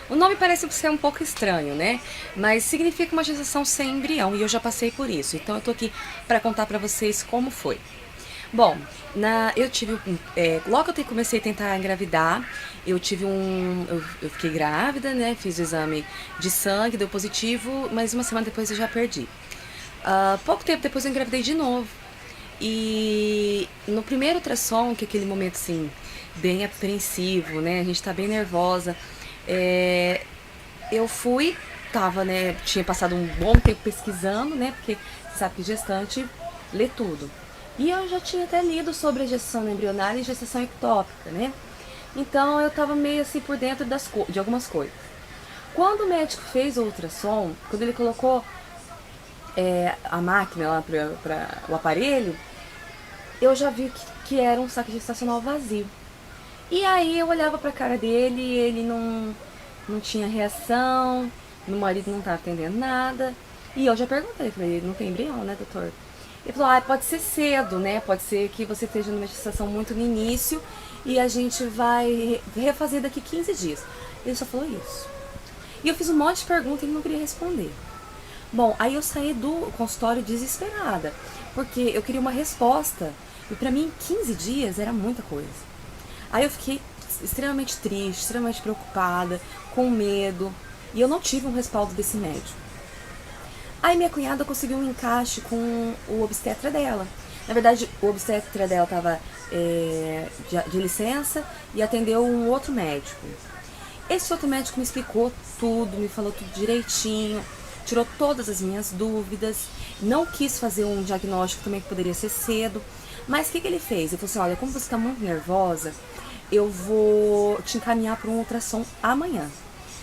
O nome parece ser um pouco estranho, né? Mas significa uma gestação sem embrião e eu já passei por isso. Então eu tô aqui para contar para vocês como foi. Bom, eu tive. Logo que eu comecei a tentar engravidar, eu tive um. Eu fiquei grávida, né? Fiz o exame de sangue, deu positivo, mas uma semana depois eu já perdi. Pouco tempo depois eu engravidei de novo. E no primeiro ultrassom, que é aquele momento assim, bem apreensivo, né? A gente tá bem nervosa. é, eu fui, tava, né? Tinha passado um bom tempo pesquisando, né? Porque você sabe que gestante lê tudo. E eu já tinha até lido sobre a gestação embrionária e gestação ectópica, né? Então eu tava meio assim por dentro de algumas coisas. Quando o médico fez o ultrassom, quando ele colocou a máquina lá para o aparelho, eu já vi que era um saco gestacional vazio. E aí eu olhava pra cara dele e ele não tinha reação, meu marido não tava entendendo nada. E eu já perguntei pra ele, não tem embrião, né, doutor? Ele falou, pode ser cedo, né? Pode ser que você esteja numa gestação muito no início e a gente vai refazer daqui 15 dias. Ele só falou isso. E eu fiz um monte de perguntas e ele não queria responder. Bom, aí eu saí do consultório desesperada, porque eu queria uma resposta. E pra mim, 15 dias era muita coisa. Aí eu fiquei extremamente triste, extremamente preocupada, com medo. E eu não tive um respaldo desse médico. Aí minha cunhada conseguiu um encaixe com o obstetra dela. Na verdade, o obstetra dela estava de licença e atendeu um outro médico. Esse outro médico me explicou tudo, me falou tudo direitinho, tirou todas as minhas dúvidas, não quis fazer um diagnóstico também que poderia ser cedo. Mas o que ele fez? Ele falou assim, olha, como você está muito nervosa, eu vou te encaminhar para um ultrassom amanhã,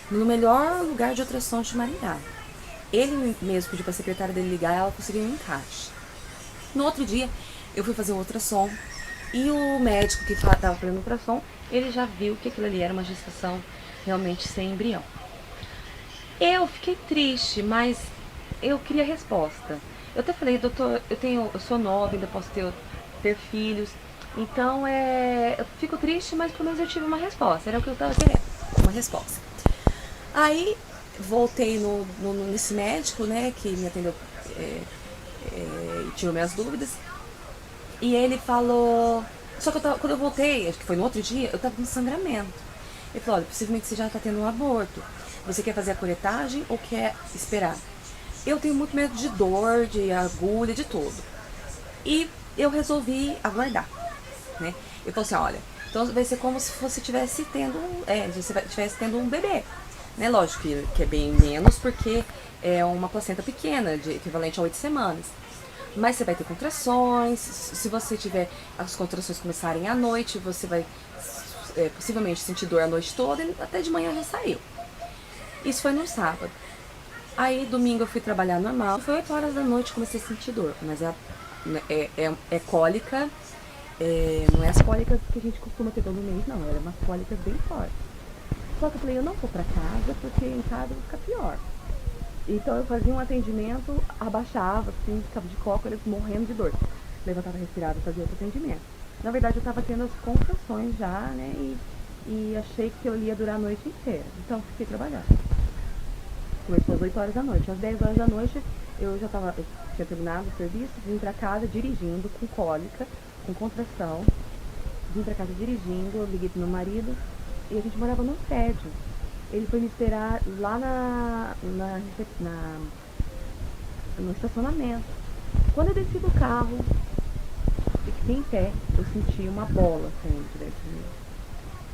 no melhor lugar de ultrassom de Maringá. Ele mesmo pediu para a secretária dele ligar e ela conseguiu um encaixe. No outro dia, eu fui fazer um ultrassom e o médico que estava fazendo o ultrassom, ele já viu que aquilo ali era uma gestação realmente sem embrião. Eu fiquei triste, mas eu queria resposta. Eu até falei, doutor, eu sou nova, ainda posso ter filhos. Então eu fico triste, mas pelo menos eu tive uma resposta. Era o que eu estava querendo, uma resposta. Aí voltei nesse médico, né, que me atendeu e tirou minhas dúvidas. E ele falou. Só que quando eu voltei, acho que foi no outro dia, eu tava com sangramento. Ele falou, olha, possivelmente você já tá tendo um aborto. Você quer fazer a curetagem ou quer esperar? Eu tenho muito medo de dor, de agulha, de tudo. E eu resolvi aguardar, né? Ele falou assim, olha, então vai ser como se você estivesse tendo um bebê. Né? Lógico que é bem menos, porque é uma placenta pequena, de equivalente a 8 semanas. Mas você vai ter contrações, se você tiver as contrações começarem à noite, você vai possivelmente sentir dor a noite toda e até de manhã já saiu. Isso foi no sábado. Aí domingo eu fui trabalhar normal, foi 8 horas da noite que comecei a sentir dor, mas é cólica, não é as cólicas que a gente costuma ter todo mês, não, era umas cólicas bem fortes. Só que eu falei, eu não vou pra casa, porque em casa vai ficar pior. Então eu fazia um atendimento, abaixava, assim, ficava de cócoras, morrendo de dor. Levantava respirada, fazia outro atendimento. Na verdade eu tava tendo as contrações já, né, e achei que aquilo ali ia durar a noite inteira. Então fiquei trabalhando. Começou às 8 horas da noite. Às 10 horas da noite eu tinha terminado o serviço, vim pra casa dirigindo, com cólica, com contração. Vim pra casa dirigindo, eu liguei pro meu marido e a gente morava num prédio. Ele foi me esperar lá no estacionamento. Quando eu desci do carro, fiquei em pé, eu senti uma bola saindo dentro de mim.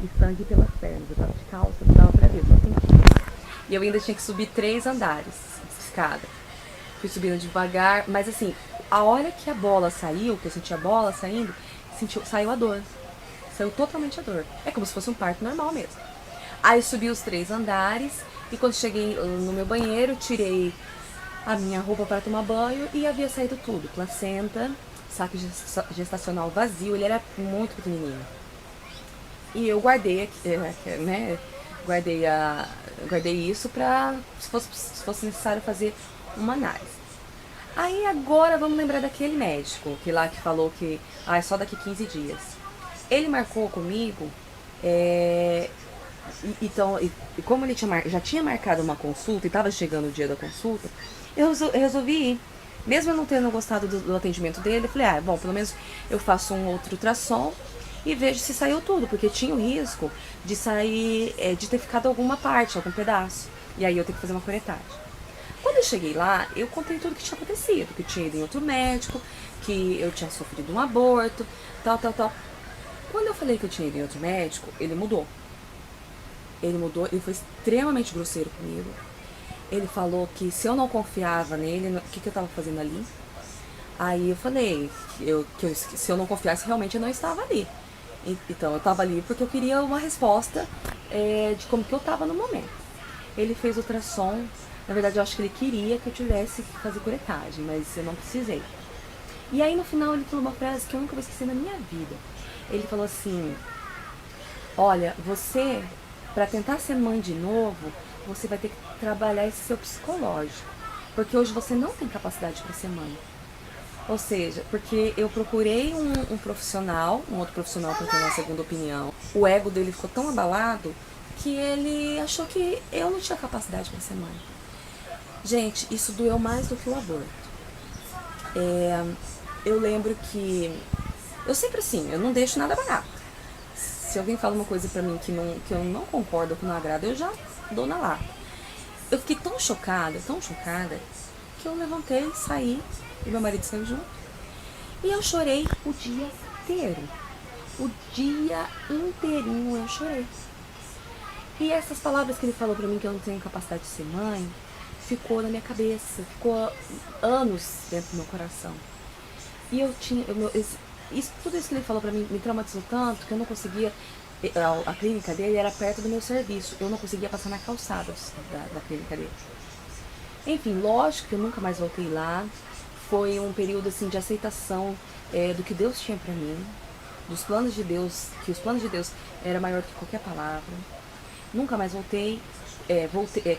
E sangue pelas pernas. Eu tava de calça, não dava pra ver, só senti. E eu ainda tinha que subir 3 andares de escada. Fui subindo devagar, mas assim, a hora que a bola saiu, que eu senti a bola saindo, saiu a dor. Saiu totalmente a dor. É como se fosse um parto normal mesmo. Aí subi os 3 andares e quando cheguei no meu banheiro, tirei a minha roupa para tomar banho e havia saído tudo. Placenta, saco gestacional vazio, ele era muito pequenininho. E eu guardei, né, guardei isso pra, se fosse necessário fazer uma análise. Aí agora vamos lembrar daquele médico que falou que é só daqui 15 dias. Ele marcou comigo E como ele já tinha marcado uma consulta e estava chegando o dia da consulta, eu resolvi ir. Mesmo eu não tendo gostado do atendimento dele, eu falei, ah, bom, pelo menos eu faço um outro ultrassom e vejo se saiu tudo, porque tinha o risco de sair, de ter ficado alguma parte, algum pedaço. E aí eu tenho que fazer uma curetagem. Quando eu cheguei lá, eu contei tudo que tinha acontecido, que eu tinha ido em outro médico, que eu tinha sofrido um aborto, tal, tal, tal. Quando eu falei que eu tinha ido em outro médico, ele mudou. Ele mudou, ele foi extremamente grosseiro comigo. Ele falou que se eu não confiava nele, o que eu tava fazendo ali? Aí eu falei que se eu não confiasse, realmente eu não estava ali. Então eu estava ali porque eu queria uma resposta de como que eu estava no momento. Ele fez ultrassom, na verdade eu acho que ele queria que eu tivesse que fazer curetagem, mas eu não precisei. E aí no final ele falou uma frase que eu nunca vou esquecer na minha vida. Ele falou assim, olha, você, para tentar ser mãe de novo, você vai ter que trabalhar esse seu psicológico. Porque hoje você não tem capacidade para ser mãe. Ou seja, porque eu procurei um profissional, um outro profissional para ter uma segunda opinião. O ego dele ficou tão abalado que ele achou que eu não tinha capacidade para ser mãe. Gente, isso doeu mais do que o aborto. Eu lembro que eu sempre assim, eu não deixo nada barato. Se alguém fala uma coisa pra mim que eu não concordo, que não agrada, eu já dou na lata. Eu fiquei tão chocada, que eu levantei, saí, e meu marido saiu junto. E eu chorei o dia inteiro. O dia inteirinho eu chorei. E essas palavras que ele falou pra mim, que eu não tenho capacidade de ser mãe, ficou na minha cabeça, ficou anos dentro do meu coração. E eu tinha, tudo isso que ele falou pra mim me traumatizou tanto que eu não conseguia, a clínica dele era perto do meu serviço, eu não conseguia passar na calçada da clínica dele. Enfim, lógico que eu nunca mais voltei lá, foi um período assim de aceitação do que Deus tinha pra mim, dos planos de Deus, que os planos de Deus era maior que qualquer palavra. Nunca mais voltei,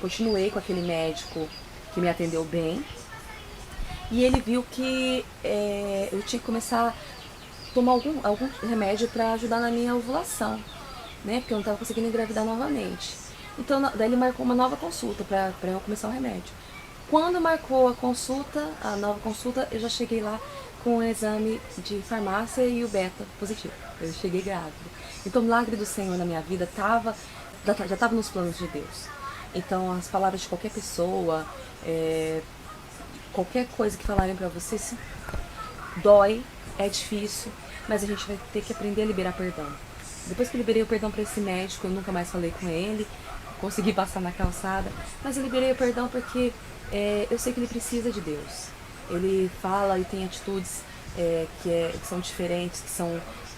continuei com aquele médico que me atendeu bem. E ele viu que eu tinha que começar a tomar algum remédio para ajudar na minha ovulação, né? Porque eu não estava conseguindo engravidar novamente. Então, daí ele marcou uma nova consulta para eu começar o remédio. Quando marcou a nova consulta, eu já cheguei lá com o exame de farmácia e o beta positivo. Eu cheguei grávida. Então, o milagre do Senhor na minha vida já estava nos planos de Deus. Então, as palavras de qualquer pessoa, qualquer coisa que falarem pra você, se dói, é difícil, mas a gente vai ter que aprender a liberar perdão. Depois que eu liberei o perdão pra esse médico, eu nunca mais falei com ele, consegui passar na calçada, mas eu liberei o perdão porque eu sei que ele precisa de Deus. Ele fala e tem atitudes que são diferentes,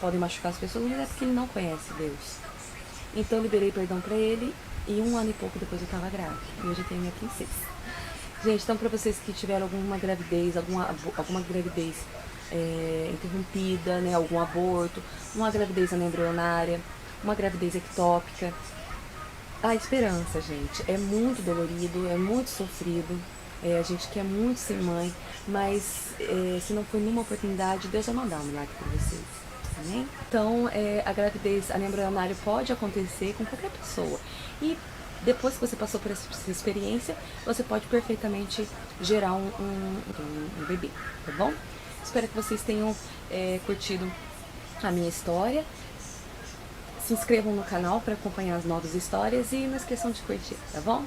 podem machucar as pessoas, mas é porque ele não conhece Deus. Então eu liberei perdão pra ele e 1 ano e pouco depois eu tava grávida. E hoje eu tenho minha princesa. Gente, então pra vocês que tiveram alguma gravidez, alguma gravidez interrompida, né, algum aborto, uma gravidez anembrionária, uma gravidez ectópica, a esperança, gente, é muito dolorido, é muito sofrido, a gente quer muito ser mãe, mas se não for numa oportunidade, Deus vai mandar um milagre pra vocês. Amém? Então, a gravidez anembrionária pode acontecer com qualquer pessoa. E depois que você passou por essa experiência, você pode perfeitamente gerar um bebê, tá bom? Espero que vocês tenham curtido a minha história. Se inscrevam no canal para acompanhar as novas histórias e não esqueçam de curtir, tá bom?